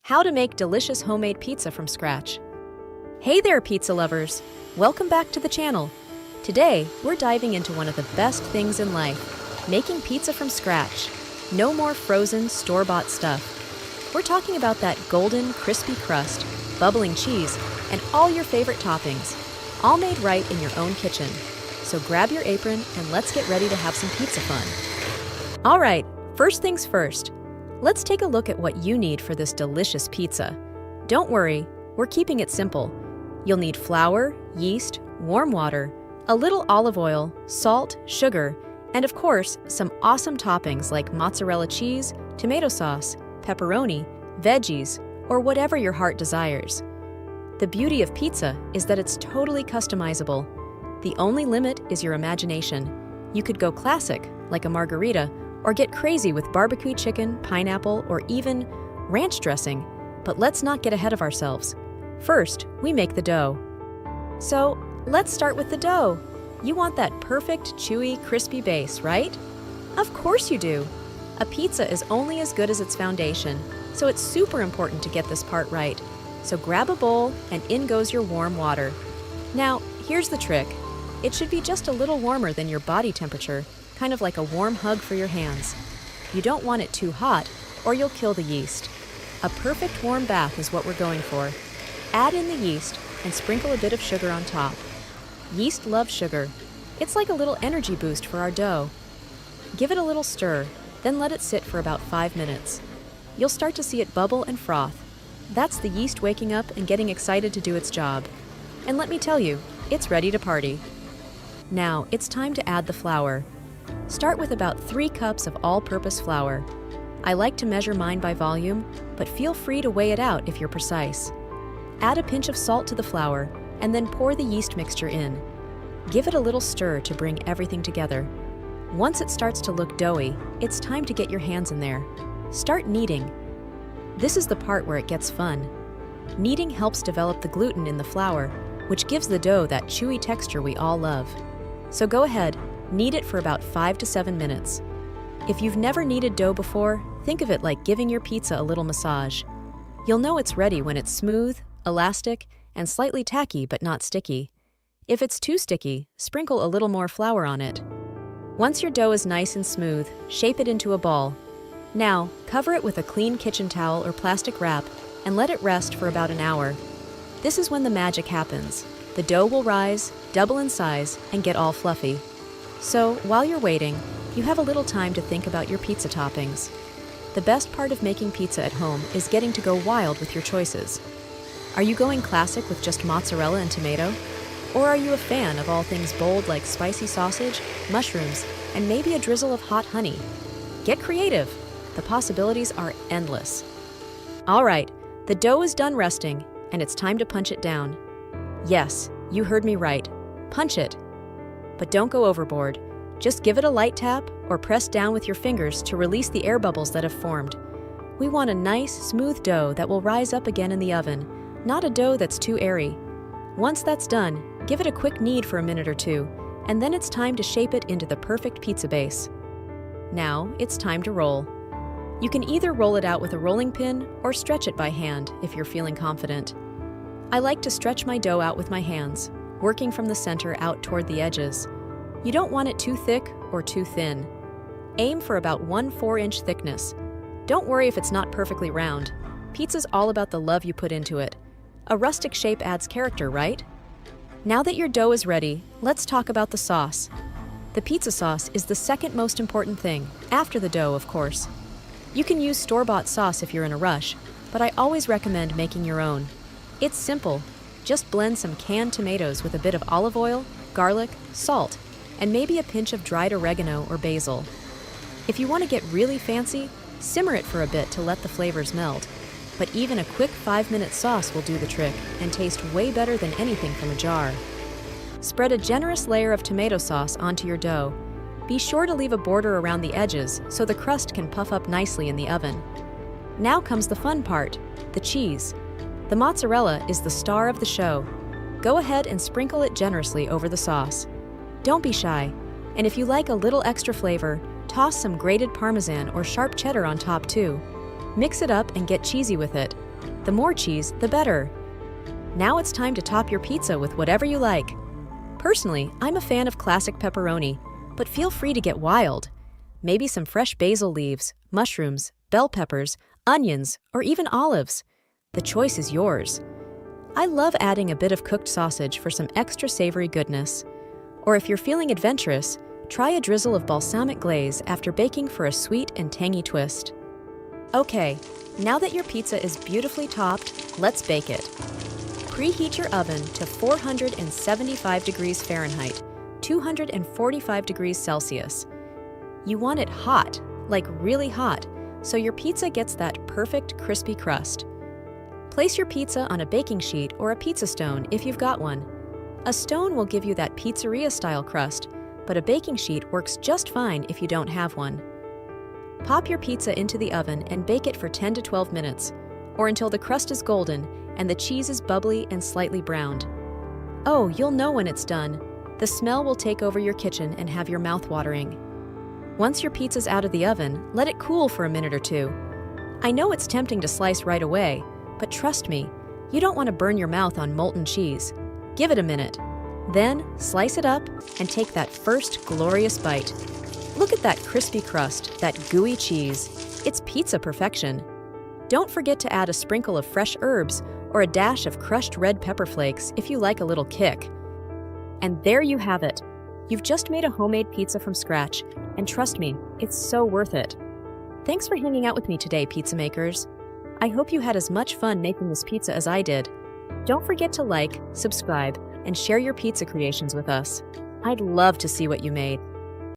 How to make delicious homemade pizza from scratch. Hey there, pizza lovers! Welcome back to the channel. Today, we're diving into one of the best things in life, making pizza from scratch. No more frozen, store-bought stuff. We're talking about that golden, crispy crust, bubbling cheese, and all your favorite toppings, all made right in your own kitchen. So grab your apron and let's get ready to have some pizza fun. All right, first things first. Let's take a look at what you need for this delicious pizza. Don't worry, we're keeping it simple. You'll need flour, yeast, warm water, a little olive oil, salt, sugar, and of course, some awesome toppings like mozzarella cheese, tomato sauce, pepperoni, veggies, or whatever your heart desires. The beauty of pizza is that it's totally customizable. The only limit is your imagination. You could go classic, like a margarita, or get crazy with barbecue chicken, pineapple, or even ranch dressing. But let's not get ahead of ourselves. First, we make the dough. So, let's start with the dough. You want that perfect, chewy, crispy base, right? Of course you do. A pizza is only as good as its foundation, so it's super important to get this part right. So grab a bowl, and in goes your warm water. Now, here's the trick. It should be just a little warmer than your body temperature, kind of like a warm hug for your hands. You don't want it too hot, or you'll kill the yeast. A perfect warm bath is what we're going for. Add in the yeast and sprinkle a bit of sugar on top. Yeast loves sugar. It's like a little energy boost for our dough. Give it a little stir, then let it sit for about 5 minutes. You'll start to see it bubble and froth. That's the yeast waking up and getting excited to do its job. And let me tell you, it's ready to party. Now, it's time to add the flour. Start with about 3 cups of all-purpose flour. I like to measure mine by volume, but feel free to weigh it out if you're precise. Add a pinch of salt to the flour, and then pour the yeast mixture in. Give it a little stir to bring everything together. Once it starts to look doughy, it's time to get your hands in there. Start kneading. This is the part where it gets fun. Kneading helps develop the gluten in the flour, which gives the dough that chewy texture we all love. So go ahead, knead it for about 5 to 7 minutes. If you've never kneaded dough before, think of it like giving your pizza a little massage. You'll know it's ready when it's smooth, elastic, and slightly tacky but not sticky. If it's too sticky, sprinkle a little more flour on it. Once your dough is nice and smooth, shape it into a ball. Now, cover it with a clean kitchen towel or plastic wrap and let it rest for about an hour. This is when the magic happens. The dough will rise, double in size, and get all fluffy. So, while you're waiting, you have a little time to think about your pizza toppings. The best part of making pizza at home is getting to go wild with your choices. Are you going classic with just mozzarella and tomato? Or are you a fan of all things bold like spicy sausage, mushrooms, and maybe a drizzle of hot honey? Get creative! The possibilities are endless. All right, the dough is done resting, and it's time to punch it down. Yes, you heard me right. Punch it. But don't go overboard. Just give it a light tap or press down with your fingers to release the air bubbles that have formed. We want a nice, smooth dough that will rise up again in the oven, not a dough that's too airy. Once that's done, give it a quick knead for a minute or two, and then it's time to shape it into the perfect pizza base. Now, it's time to roll. You can either roll it out with a rolling pin or stretch it by hand if you're feeling confident. I like to stretch my dough out with my hands, working from the center out toward the edges. You don't want it too thick or too thin. Aim for about 1 4-inch thickness. Don't worry if it's not perfectly round. Pizza's all about the love you put into it. A rustic shape adds character, right? Now that your dough is ready, let's talk about the sauce. The pizza sauce is the second most important thing, after the dough, of course. You can use store-bought sauce if you're in a rush, but I always recommend making your own. It's simple. Just blend some canned tomatoes with a bit of olive oil, garlic, salt, and maybe a pinch of dried oregano or basil. If you want to get really fancy, simmer it for a bit to let the flavors melt. But even a quick 5-minute sauce will do the trick and taste way better than anything from a jar. Spread a generous layer of tomato sauce onto your dough. Be sure to leave a border around the edges so the crust can puff up nicely in the oven. Now comes the fun part, the cheese. The mozzarella is the star of the show. Go ahead and sprinkle it generously over the sauce. Don't be shy, and if you like a little extra flavor, toss some grated Parmesan or sharp cheddar on top too. Mix it up and get cheesy with it. The more cheese, the better. Now it's time to top your pizza with whatever you like. Personally, I'm a fan of classic pepperoni, but feel free to get wild. Maybe some fresh basil leaves, mushrooms, bell peppers, onions, or even olives. The choice is yours. I love adding a bit of cooked sausage for some extra savory goodness. Or if you're feeling adventurous, try a drizzle of balsamic glaze after baking for a sweet and tangy twist. Okay, now that your pizza is beautifully topped, let's bake it. Preheat your oven to 475 degrees Fahrenheit, 245 degrees Celsius. You want it hot, like really hot, so your pizza gets that perfect crispy crust. Place your pizza on a baking sheet or a pizza stone if you've got one. A stone will give you that pizzeria-style crust, but a baking sheet works just fine if you don't have one. Pop your pizza into the oven and bake it for 10 to 12 minutes, or until the crust is golden and the cheese is bubbly and slightly browned. Oh, you'll know when it's done. The smell will take over your kitchen and have your mouth watering. Once your pizza's out of the oven, let it cool for a minute or two. I know it's tempting to slice right away, but trust me, you don't want to burn your mouth on molten cheese. Give it a minute. Then, slice it up and take that first glorious bite. Look at that crispy crust, that gooey cheese. It's pizza perfection. Don't forget to add a sprinkle of fresh herbs or a dash of crushed red pepper flakes if you like a little kick. And there you have it. You've just made a homemade pizza from scratch, and trust me, it's so worth it. Thanks for hanging out with me today, pizza makers. I hope you had as much fun making this pizza as I did. Don't forget to like, subscribe, and share your pizza creations with us. I'd love to see what you made.